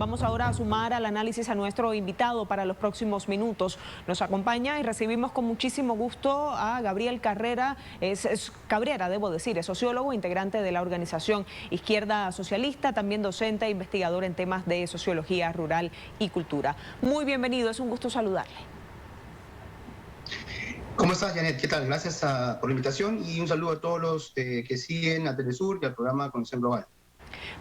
Vamos ahora a sumar al análisis a nuestro invitado para los próximos minutos. Nos acompaña y recibimos con muchísimo gusto a Gabriel Carrera, Cabrera, debo decir, es sociólogo, integrante de la organización Izquierda Socialista, también docente e investigador en temas de sociología rural y cultura. Muy bienvenido, es un gusto saludarle. ¿Cómo estás, Janet? ¿Qué tal? Gracias por la invitación y un saludo a todos los que siguen a Telesur y al programa Conexión Global.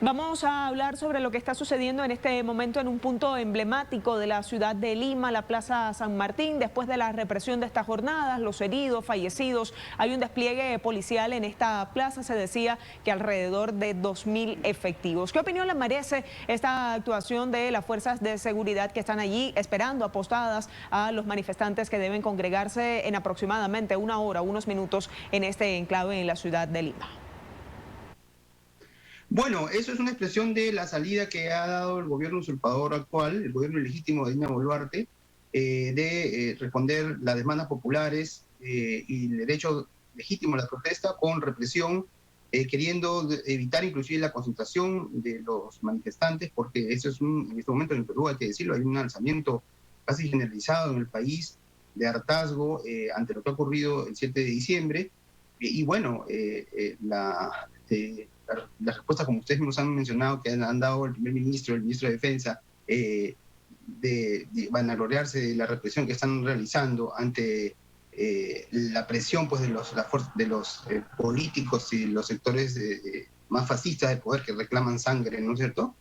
Vamos a hablar sobre lo que está sucediendo en este momento en un punto emblemático de la ciudad de Lima, la Plaza San Martín. Después de la represión de estas jornadas, los heridos, fallecidos, hay un despliegue policial en esta plaza. Se decía que alrededor de 2.000 efectivos. ¿Qué opinión le merece esta actuación de las fuerzas de seguridad que están allí esperando apostadas a los manifestantes que deben congregarse en aproximadamente una hora, unos minutos en este enclave en la ciudad de Lima? Bueno, eso es una expresión de la salida que ha dado el gobierno usurpador actual, el gobierno legítimo de Dina Boluarte, de responder las demandas populares y el derecho legítimo a la protesta con represión, queriendo evitar inclusive la concentración de los manifestantes, porque eso es en este momento en el Perú, hay que decirlo, hay un alzamiento casi generalizado en el país de hartazgo ante lo que ha ocurrido el 7 de diciembre. Y bueno, las respuestas, como ustedes mismos han mencionado, que han dado el primer ministro, el ministro de Defensa, de vanagloriarse de la represión que están realizando ante la presión pues, de los políticos y los sectores más fascistas de poder que reclaman sangre, ¿no es cierto?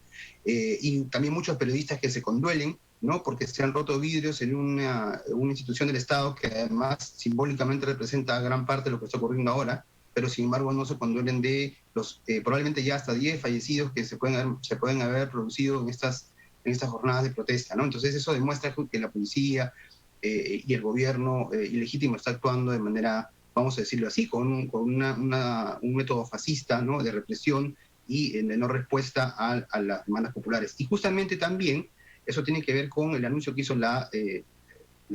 Y también muchos periodistas que se conduelen, ¿no? Porque se han roto vidrios en una institución del Estado que además simbólicamente representa gran parte de lo que está ocurriendo ahora, pero sin embargo no se conduelen de los probablemente ya hasta 10 fallecidos que se pueden haber producido en estas jornadas de protesta, ¿no? Entonces eso demuestra que la policía y el gobierno ilegítimo está actuando de manera, vamos a decirlo así, con un método fascista, ¿no? De represión y de no respuesta a las demandas populares. Y justamente también eso tiene que ver con el anuncio que hizo la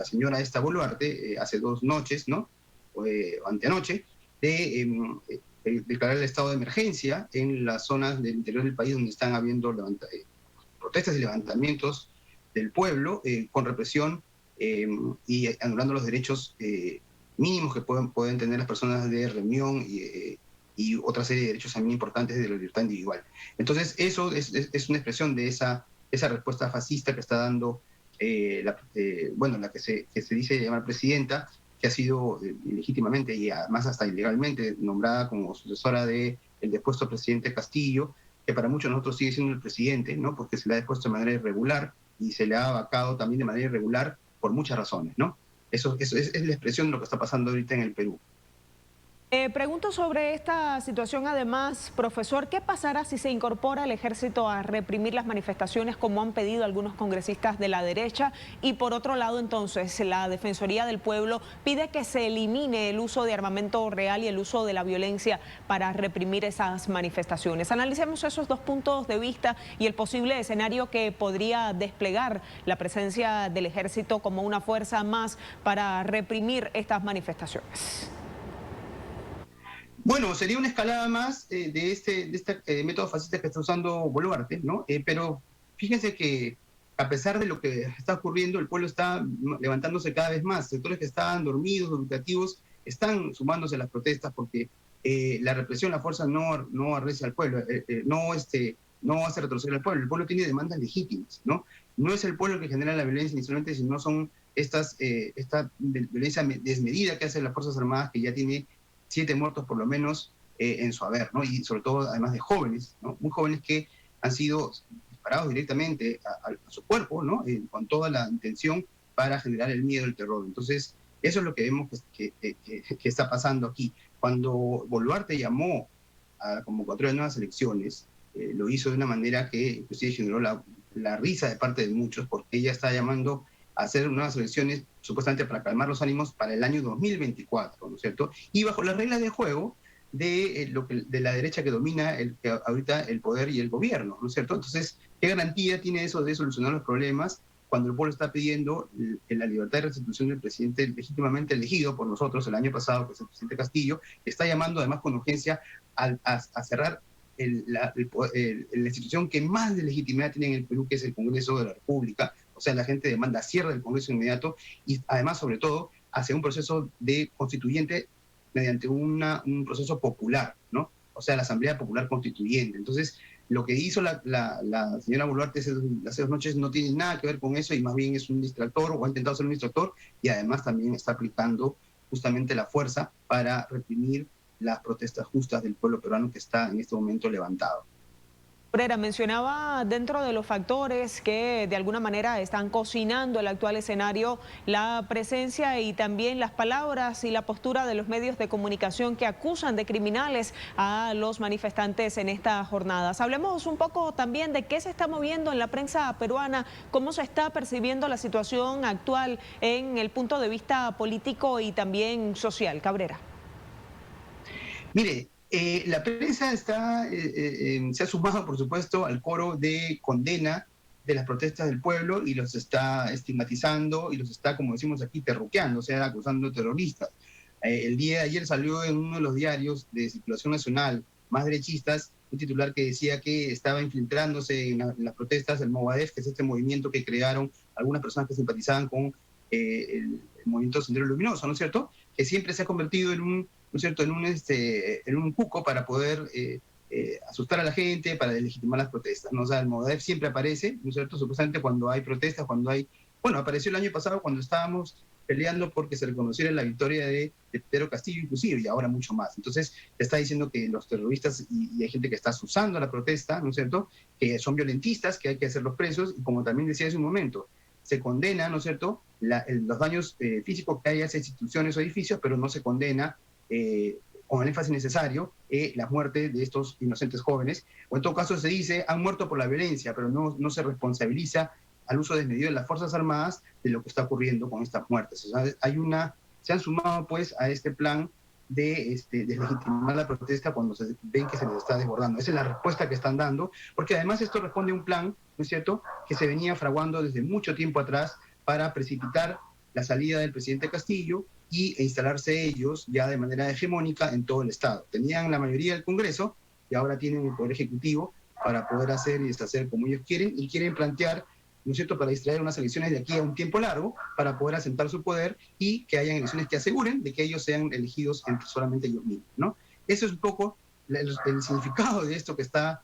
señora esta Boluarte hace 2 noches, ¿no? O anteanoche, de declarar el estado de emergencia en las zonas del interior del país donde están habiendo protestas y levantamientos del pueblo con represión y anulando los derechos mínimos que pueden tener las personas de reunión y otra serie de derechos también importantes de la libertad individual. Entonces eso es una expresión de esa respuesta fascista que está dando la que se dice llamar presidenta, que ha sido ilegítimamente y además hasta ilegalmente nombrada como sucesora del depuesto presidente Castillo, que para muchos de nosotros sigue siendo el presidente, ¿no? Porque se le ha depuesto de manera irregular y se le ha vacado también de manera irregular por muchas razones, ¿no? Eso es la expresión de lo que está pasando ahorita en el Perú. Pregunto sobre esta situación además, profesor, ¿qué pasará si se incorpora el ejército a reprimir las manifestaciones como han pedido algunos congresistas de la derecha? Y por otro lado, entonces, la Defensoría del Pueblo pide que se elimine el uso de armamento real y el uso de la violencia para reprimir esas manifestaciones. Analicemos esos dos puntos de vista y el posible escenario que podría desplegar la presencia del ejército como una fuerza más para reprimir estas manifestaciones. Bueno, sería una escalada más de este método fascista que está usando Boluarte, ¿no? Pero fíjense que a pesar de lo que está ocurriendo, el pueblo está levantándose cada vez más. Sectores que estaban dormidos, educativos, están sumándose a las protestas porque la represión, la fuerza no arrecia al pueblo, no hace retroceder al pueblo. El pueblo tiene demandas legítimas, ¿no? No es el pueblo que genera la violencia inicialmente, sino son esta violencia desmedida que hacen las Fuerzas Armadas, que ya tiene 7 muertos por lo menos en su haber, ¿no? Y sobre todo además de jóvenes, ¿no? Muy jóvenes que han sido disparados directamente a su cuerpo, ¿no? Con toda la intención para generar el miedo, el terror. Entonces, eso es lo que vemos que está pasando aquí. Cuando Boluarte llamó a la convocatoria de nuevas elecciones, lo hizo de una manera que inclusive generó la risa de parte de muchos, porque ella está llamando a hacer nuevas elecciones supuestamente para calmar los ánimos para el año 2024, ¿no es cierto? Y bajo las reglas de juego de la derecha que domina ahorita el poder y el gobierno, ¿no es cierto? Entonces, ¿qué garantía tiene eso de solucionar los problemas cuando el pueblo está pidiendo la libertad de restitución del presidente legítimamente elegido por nosotros el año pasado, que es el presidente Castillo, que está llamando además con urgencia a cerrar la institución que más de legitimidad tiene en el Perú, que es el Congreso de la República. O sea, la gente demanda cierre del Congreso inmediato y además, sobre todo, hacia un proceso de constituyente mediante un proceso popular, ¿no? O sea, la Asamblea Popular Constituyente. Entonces, lo que hizo la señora Boluarte hace 2 noches no tiene nada que ver con eso y más bien es un distractor o ha intentado ser un distractor y además también está aplicando justamente la fuerza para reprimir las protestas justas del pueblo peruano que está en este momento levantado. Cabrera, mencionaba dentro de los factores que de alguna manera están cocinando el actual escenario la presencia y también las palabras y la postura de los medios de comunicación que acusan de criminales a los manifestantes en estas jornadas. Hablemos un poco también de qué se está moviendo en la prensa peruana, cómo se está percibiendo la situación actual en el punto de vista político y también social. Cabrera. Mire, la prensa se ha sumado, por supuesto, al coro de condena de las protestas del pueblo y los está estigmatizando y los está, como decimos aquí, terruqueando, o sea, acusando de terroristas. El día de ayer salió en uno de los diarios de circulación nacional más derechistas un titular que decía que estaba infiltrándose en las protestas del Movadef, que es este movimiento que crearon algunas personas que simpatizaban con el movimiento Sendero Luminoso, ¿no es cierto? Que siempre se ha convertido en un, ¿no es cierto?, en un cuco para poder asustar a la gente, para deslegitimar las protestas, ¿no? O sea, el Movadef siempre aparece, ¿no es cierto?, supuestamente cuando hay protestas, cuando hay... Bueno, apareció el año pasado cuando estábamos peleando porque se reconociera la victoria de Pedro Castillo inclusive, y ahora mucho más. Entonces, está diciendo que los terroristas y hay gente que está usando la protesta, ¿no es cierto?, que son violentistas, que hay que hacerlos presos, y como también decía hace un momento, se condena, ¿no es cierto?, los daños físicos que hay a esas instituciones o edificios, pero no se condena con el énfasis necesario la muerte de estos inocentes jóvenes, o en todo caso se dice han muerto por la violencia, pero no se responsabiliza al uso desmedido de las Fuerzas Armadas de lo que está ocurriendo con estas muertes. O sea, se han sumado pues a este plan de deslegitimar la protesta cuando se ven que se les está desbordando. Esa es la respuesta que están dando, porque además esto responde a un plan, ¿no es cierto?, que se venía fraguando desde mucho tiempo atrás para precipitar la salida del presidente Castillo e instalarse ellos ya de manera hegemónica en todo el Estado. Tenían la mayoría del Congreso y ahora tienen el Poder Ejecutivo para poder hacer y deshacer como ellos quieren y quieren plantear, ¿no es cierto?, para distraer unas elecciones de aquí a un tiempo largo, para poder asentar su poder y que hayan elecciones que aseguren de que ellos sean elegidos entre solamente ellos mismos, ¿no? Eso es un poco el significado de esto que está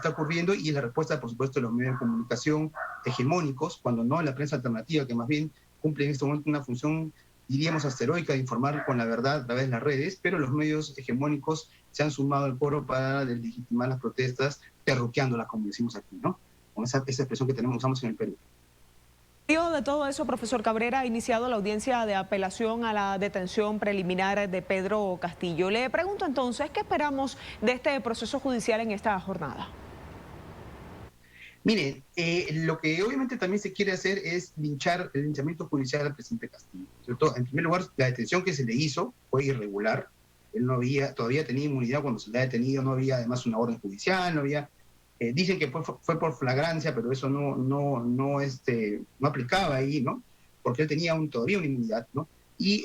ocurriendo y la respuesta, por supuesto, de los medios de comunicación hegemónicos, cuando no la prensa alternativa, que más bien cumple en este momento una función, diríamos, asteroica de informar con la verdad a través de las redes, pero los medios hegemónicos se han sumado al coro para deslegitimar las protestas, terruqueándolas, como decimos aquí, ¿no? Con esa expresión que usamos en el Perú. De todo eso, profesor Cabrera, ha iniciado la audiencia de apelación a la detención preliminar de Pedro Castillo. Le pregunto entonces, ¿qué esperamos de este proceso judicial en esta jornada? Miren, lo que obviamente también se quiere hacer es linchar el linchamiento judicial al presidente Castillo, ¿cierto? En primer lugar, la detención que se le hizo fue irregular. Él todavía tenía inmunidad cuando se le ha detenido, no había además una orden judicial, no había... dicen que fue por flagrancia, pero eso no aplicaba ahí, ¿no? Porque él tenía todavía una inmunidad, ¿no? Y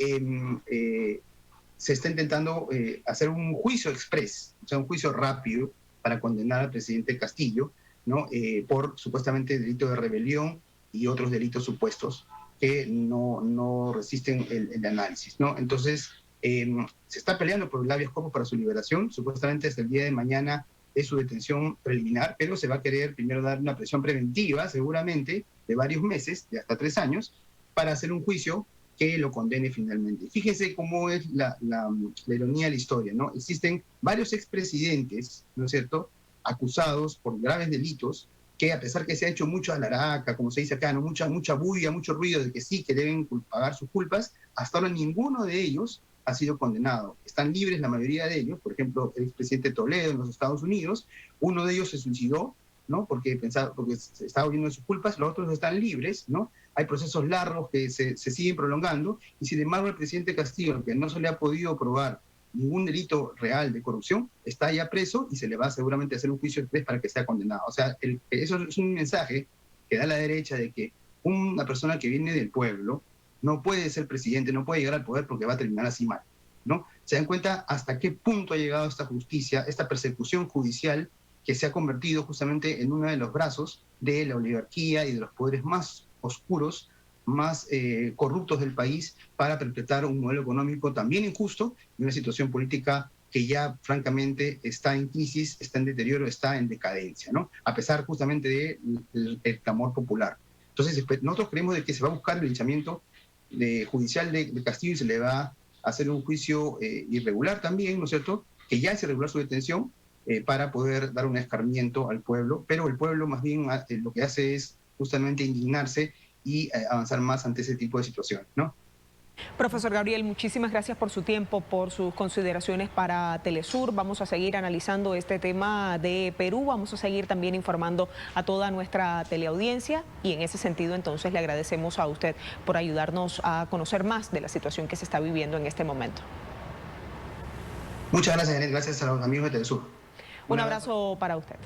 se está intentando hacer un juicio express, o sea, un juicio rápido para condenar al presidente Castillo, ¿no? Por supuestamente delito de rebelión y otros delitos supuestos que no resisten el análisis, ¿no? Entonces, se está peleando por el habeas corpus para su liberación, supuestamente hasta el día de mañana es su detención preliminar, pero se va a querer primero dar una prisión preventiva, seguramente, de varios meses, de hasta 3 años, para hacer un juicio que lo condene finalmente. Fíjense cómo es la ironía de la historia, ¿no? Existen varios expresidentes, ¿no es cierto?, acusados por graves delitos, que a pesar que se ha hecho mucho alaraca, como se dice acá, ¿no?, mucha bulla, mucho ruido de que sí, que deben pagar sus culpas, hasta ahora ninguno de ellos ha sido condenado. Están libres la mayoría de ellos, por ejemplo, el expresidente Toledo en los Estados Unidos, uno de ellos se suicidó, ¿no?, porque se estaba huyendo de sus culpas, los otros están libres, ¿no? Hay procesos largos que se siguen prolongando, y sin embargo el presidente Castillo, que no se le ha podido probar ningún delito real de corrupción, está ya preso y se le va seguramente a hacer un juicio exprés para que sea condenado. O sea, eso es un mensaje que da la derecha de que una persona que viene del pueblo no puede ser presidente, no puede llegar al poder porque va a terminar así mal, ¿no? Se dan cuenta hasta qué punto ha llegado esta justicia, esta persecución judicial que se ha convertido justamente en uno de los brazos de la oligarquía y de los poderes más oscuros, más corruptos del país, para perpetrar un modelo económico también injusto y una situación política que ya francamente está en crisis, está en deterioro, está en decadencia, ¿no? A pesar justamente del clamor popular. Entonces, nosotros creemos de que se va a buscar el linchamiento judicial de Castillo y se le va a hacer un juicio irregular también, ¿no es cierto?, que ya es irregular su detención, para poder dar un escarmiento al pueblo, pero el pueblo más bien lo que hace es justamente indignarse y avanzar más ante ese tipo de situaciones, ¿no? Profesor Gabriel, muchísimas gracias por su tiempo, por sus consideraciones para Telesur. Vamos a seguir analizando este tema de Perú, vamos a seguir también informando a toda nuestra teleaudiencia y en ese sentido entonces le agradecemos a usted por ayudarnos a conocer más de la situación que se está viviendo en este momento. Muchas gracias, Janet. Gracias a los amigos de Telesur. Un abrazo para usted.